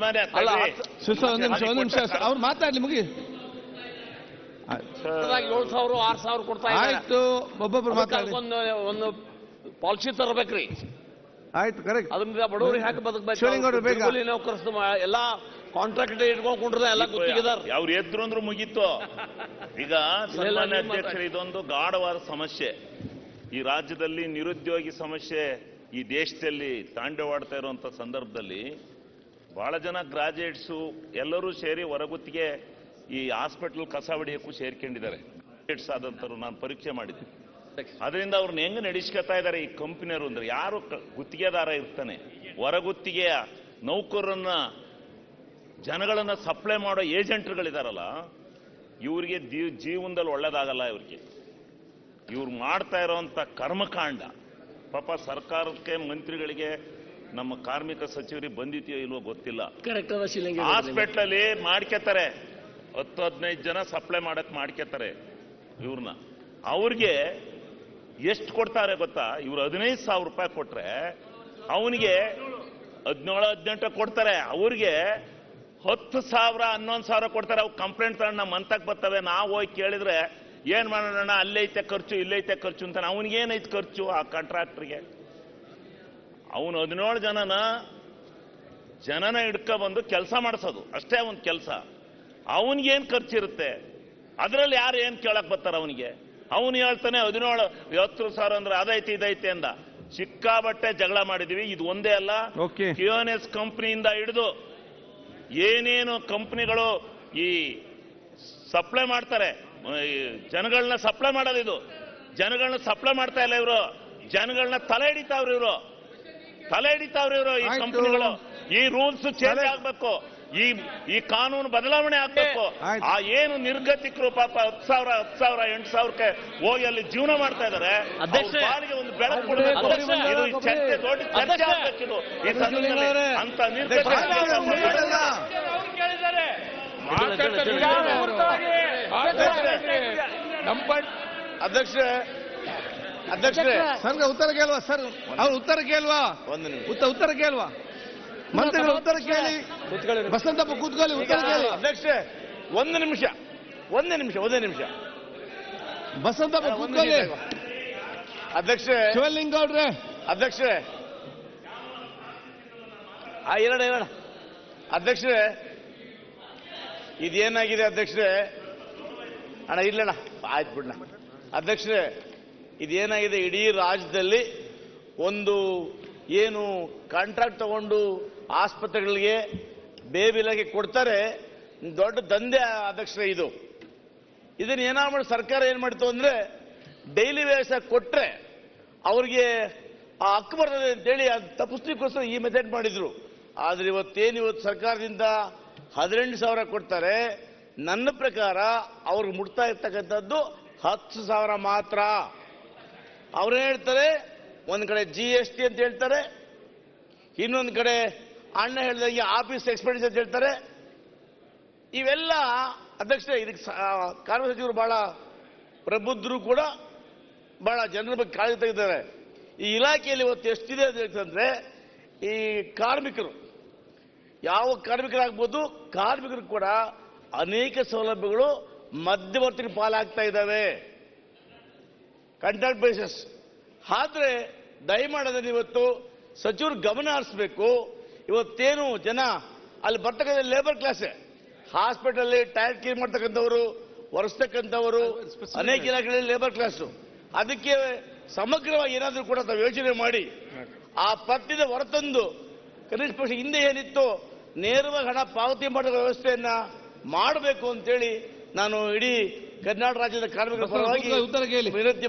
ಒಂದು ನಿಮಿಷ ಅವ್ರು ಮಾತಾಡ್ಲಿ ಮುಗಿ. 7,000 6,000 ಕೊಡ್ತಾ ಆಯ್ತು, ಒಬ್ಬೊಬ್ರು ಮಾತಾಡಿ. ಒಂದು ಪಾಲಿಸಿ ತರಬೇಕ್ರಿ. ಆಯ್ತು, ಕರೆಕ್ಟ್. ಅದರಿಂದ ಬಡವರಿಗೆ ಹಾಕಿ ಬದುಕಬೇಕು. ನೌಕರಸ್ತು ಎಲ್ಲಾ ಕಾಂಟ್ರಾಕ್ಟ್ ಇಟ್ಕೊಂಡ್ರೆ ಎಲ್ಲ ಗುತ್ತಿಗೆದಾರ ಅವ್ರು ಎದ್ರು ಅಂದ್ರೂ ಮುಗೀತು. ಈಗ ಸನ್ಮಾನ್ಯ ಅಧ್ಯಕ್ಷರು, ಇದೊಂದು ಗಾಢವಾದ ಸಮಸ್ಯೆ. ಈ ರಾಜ್ಯದಲ್ಲಿ ನಿರುದ್ಯೋಗಿ ಸಮಸ್ಯೆ ಈ ದೇಶದಲ್ಲಿ ತಾಂಡವಾಡ್ತಾ ಇರುವಂತ ಸಂದರ್ಭದಲ್ಲಿ ಬಹಳ ಜನ ಗ್ರಾಜುಯೇಟ್ಸು ಎಲ್ಲರೂ ಸೇರಿ ಹೊರಗುತ್ತಿಗೆ ಈ ಹಾಸ್ಪಿಟಲ್ ಕಸ ಹೊಡೆಯಕ್ಕೂ ಸೇರ್ಕೊಂಡಿದ್ದಾರೆ. ಗ್ರಾಜುಯೇಟ್ಸ್ ಆದಂತರು ನಾನು ಪರೀಕ್ಷೆ ಮಾಡಿದ್ದೆ. ಅದರಿಂದ ಅವ್ರನ್ನ ಹೆಂಗ್ ನಡೆಸ್ಕೊತಾ ಇದ್ದಾರೆ ಈ ಕಂಪನಿಯವರು ಅಂದ್ರೆ, ಯಾರು ಗುತ್ತಿಗೆದಾರ ಇರ್ತಾನೆ, ಹೊರಗುತ್ತಿಗೆಯ ನೌಕರರನ್ನ ಜನಗಳನ್ನ ಸಪ್ಲೈ ಮಾಡೋ ಏಜೆಂಟ್ಗಳಿದಾರಲ್ಲ, ಇವರಿಗೆ ಜೀವನದಲ್ಲಿ ಒಳ್ಳೇದಾಗಲ್ಲ. ಇವ್ರು ಮಾಡ್ತಾ ಇರೋಂಥ ಕರ್ಮಕಾಂಡ ಪಾಪ ಸರ್ಕಾರಕ್ಕೆ, ಮಂತ್ರಿಗಳಿಗೆ, ನಮ್ಮ ಕಾರ್ಮಿಕ ಸಚಿವರಿಗೆ ಬಂದಿದೆಯೋ ಇಲ್ವೋ ಗೊತ್ತಿಲ್ಲ. ಹಾಸ್ಪಿಟ್ಲಲ್ಲಿ ಮಾಡ್ಕೊತಾರೆ, 10-15 ಜನ ಸಪ್ಲೈ ಮಾಡಕ್ ಮಾಡ್ಕೊತಾರೆ ಇವ್ರನ್ನ. ಅವ್ರಿಗೆ ಎಷ್ಟು ಕೊಡ್ತಾರೆ ಗೊತ್ತಾ? ಇವ್ರು 15,000 ರೂಪಾಯಿ ಕೊಟ್ರೆ ಅವನಿಗೆ 17-18 ಕೊಡ್ತಾರೆ. ಅವ್ರಿಗೆ 10,000 11,000 ಕೊಡ್ತಾರೆ. ಅವು ಕಂಪ್ಲೇಂಟ್ ತಗೊಂಡು ನಮ್ಮ ಮಂತಕ್ಕೆ ಬರ್ತವೆ. ನಾವು ಹೋಗಿ ಕೇಳಿದ್ರೆ ಏನ್ ಮಾಡೋಣ, ಅಲ್ಲೈತೆ ಖರ್ಚು ಇಲ್ಲೈತೆ ಖರ್ಚು ಅಂತಾನೆ. ಅವನಿಗೇನೈತೆ ಖರ್ಚು ಆ ಕಾಂಟ್ರಾಕ್ಟರ್ಗೆ? ಅವನು 17 ಜನನ ಹಿಡ್ಕೊಬಂದು ಕೆಲಸ ಮಾಡಿಸೋದು ಅಷ್ಟೇ ಒಂದು ಕೆಲಸ. ಅವನಿಗೇನು ಖರ್ಚಿರುತ್ತೆ? ಅದರಲ್ಲಿ ಯಾರು ಏನು ಕೇಳಕ್ ಬರ್ತಾರೆ ಅವನಿಗೆ? ಅವನು ಹೇಳ್ತಾನೆ 17,000 ಅಂದ್ರೆ ಅದೈತಿ ಇದೈತೆ ಅಂದ. ಸಿಕ್ಕಾಬಟ್ಟೆ ಜಗಳ ಮಾಡಿದೀವಿ. ಇದು ಒಂದೇ ಅಲ್ಲ, QNS ಕಂಪ್ನಿಯಿಂದ ಹಿಡಿದು ಏನೇನು ಕಂಪ್ನಿಗಳು ಈ ಸಪ್ಲೈ ಮಾಡ್ತಾರೆ, ಜನಗಳನ್ನ ಸಪ್ಲೈ ಮಾಡೋದು, ಇದು ಜನಗಳನ್ನ ಸಪ್ಲೈ ಮಾಡ್ತಾ ಇಲ್ಲ ಇವರು. ಜನಗಳನ್ನ ತಲೆ ಹಿಡಿತಾವ್ರಿ ಇವರು. ಈ ಕಂಪನಿಗಳು. ಈ ರೂಲ್ಸ್ ಚೇಂಜ್ ಆಗ್ಬೇಕು, ಈ ಕಾನೂನು ಬದಲಾವಣೆ ಆಗ್ಬೇಕು. ಆ ಏನು ನಿರ್ಗತಿಕರು ಪಾಪ 10,000 8,000ಕ್ಕೆ ಹೋಗಿ ಅಲ್ಲಿ ಜೀವನ ಮಾಡ್ತಾ ಇದಾರೆ, ಬಾಳಿಗೆ ಒಂದು ಬೆಳಕು ಕೊಡಬೇಕು. ಇದು ಚರ್ಚೆ, ದೊಡ್ಡ ಚರ್ಚೆ ಆಗ್ಬೇಕಿದು ಈ ಸಂದರ್ಭದಲ್ಲಿ. ಅಂತ ಅಧ್ಯಕ್ಷರೇ ಸರ್ಗೆ ಉತ್ತರ ಕೇಳುವ ಸರ್, ಅವ್ರು ಉತ್ತರ ಕೇಳುವ, ಉತ್ತರ ಕೇಳುವ, ಮಂತ್ರಿಗಳು ಉತ್ತರ ಕೇಳಿ. ಬಸಂತಪ್ಪ ಕೂತ್ಕೊಳ್ಳಿ, ಉತ್ತರ ಕೇಳಿ. ಅಧ್ಯಕ್ಷರೇ ಒಂದೇ ನಿಮಿಷ ಬಸಂತಪ್ಪ ಕೂತ್ಕೊಳ್ಳಿ. ಅಧ್ಯಕ್ಷರೇ ಶಿವಲಿಂಗೌಡ್ರೆ, ಅಧ್ಯಕ್ಷರೇ ಹೇಳೋಣ ಅಧ್ಯಕ್ಷರೇ, ಇದೇನಾಗಿದೆ ಅಧ್ಯಕ್ಷರೇ? ಅಣ್ಣ ಇಲ್ಲಣ್ಣ, ಆಯ್ತು ಬಿಡಣ ಅಧ್ಯಕ್ಷರೇ. ಇದೇನಾಗಿದೆ, ಇಡೀ ರಾಜ್ಯದಲ್ಲಿ ಒಂದು ಏನು ಕಾಂಟ್ರಾಕ್ಟ್ ತಗೊಂಡು ಆಸ್ಪತ್ರೆಗಳಿಗೆ ಬೇಬಿಲಾಗಿ ಕೊಡ್ತಾರೆ, ದೊಡ್ಡ ದಂಧೆ ಅಧ್ಯಕ್ಷರೇ ಇದು. ಇದನ್ನ ಏನಾದ್ರು ಸರ್ಕಾರ ಏನ್ ಮಾಡ್ತು ಅಂದ್ರೆ, ಡೈಲಿ ವೇಸ್ ಕೊಟ್ರೆ ಅವ್ರಿಗೆ ಆ ಹಕ್ಕು ಬರ್ತದೆ ಅಂತೇಳಿ ತಪ್ಪಿಸ್ಲಿಕ್ಕೋಸ್ಕರ ಈ ಮೆಥಡ್ ಮಾಡಿದ್ರು. ಆದ್ರೆ ಇವತ್ತು ಸರ್ಕಾರದಿಂದ 18,000 ಕೊಡ್ತಾರೆ. ನನ್ನ ಪ್ರಕಾರ ಅವ್ರಿಗೆ ಮುಟ್ತಾ ಇರ್ತಕ್ಕಂಥದ್ದು 10,000 ಮಾತ್ರ. ಅವ್ರೇನ್ ಹೇಳ್ತಾರೆ, ಒಂದ್ ಕಡೆ GST ಅಂತ ಹೇಳ್ತಾರೆ, ಇನ್ನೊಂದು ಕಡೆ ಅಣ್ಣ ಹೇಳಿದಂಗೆ ಆಫೀಸ್ ಎಕ್ಸ್ಪೆಂಡಿಚರ್ ಅಂತ ಹೇಳ್ತಾರೆ. ಇವೆಲ್ಲ ಅಧ್ಯಕ್ಷರೇ, ಇದಕ್ಕೆ ಕಾರ್ಮಿಕ ಸಚಿವರು ಬಹಳ ಪ್ರಬುದ್ಧರು ಕೂಡ, ಬಹಳ ಜನರ ಬಗ್ಗೆ ಕಾಳಜಿ ತೆಗೆದಿದ್ದಾರೆ. ಈ ಇಲಾಖೆಯಲ್ಲಿ ಇವತ್ತು ಎಷ್ಟಿದೆ ಅಂತಂದ್ರೆ, ಈ ಕಾರ್ಮಿಕರು ಯಾವ ಕಾರ್ಮಿಕರಾಗ್ಬೋದು, ಕಾರ್ಮಿಕರು ಕೂಡ ಅನೇಕ ಸೌಲಭ್ಯಗಳು ಮಧ್ಯವರ್ತಿ ಪಾಲಾಗ್ತಾ ಇದ್ದಾವೆ, ಕಾಂಟ್ರಾಕ್ಟ್ ಬೇಸಿಸ್. ಆದ್ರೆ ದಯಮಾಡೋದನ್ನ ಇವತ್ತು ಸಚಿವರು ಗಮನ ಹರಿಸಬೇಕು. ಇವತ್ತೇನು ಜನ ಅಲ್ಲಿ ಬರ್ತಕ್ಕಂಥ ಲೇಬರ್ ಕ್ಲಾಸ್, ಹಾಸ್ಪಿಟಲ್ ಟೈರ್ ಕ್ಲೀನ್ ಮಾಡ್ತಕ್ಕಂಥವ್ರು, ಒರೆಸ್ತಕ್ಕಂಥವರು, ಅನೇಕ ಇಲಾಖೆಗಳಲ್ಲಿ ಲೇಬರ್ ಕ್ಲಾಸು. ಅದಕ್ಕೆ ಸಮಗ್ರವಾಗಿ ಏನಾದರೂ ಕೂಡ ತಾವು ಯೋಚನೆ ಮಾಡಿ ಆ ಪದ್ಯದ ಹೊರತಂದು ಕನಿಷ್ಠ ಪಕ್ಷ ಹಿಂದೆ ಏನಿತ್ತು ನೇರವಾಗಿ ಹಣ ಪಾವತಿ ಮಾಡುವ ವ್ಯವಸ್ಥೆಯನ್ನ ಮಾಡಬೇಕು ಅಂತೇಳಿ ನಾನು ಇಡೀ ಕರ್ನಾಟಕ ರಾಜ್ಯದ ಕಾರ್ಮಿಕರ ಪರವಾಗಿ ವಿನಂತಿ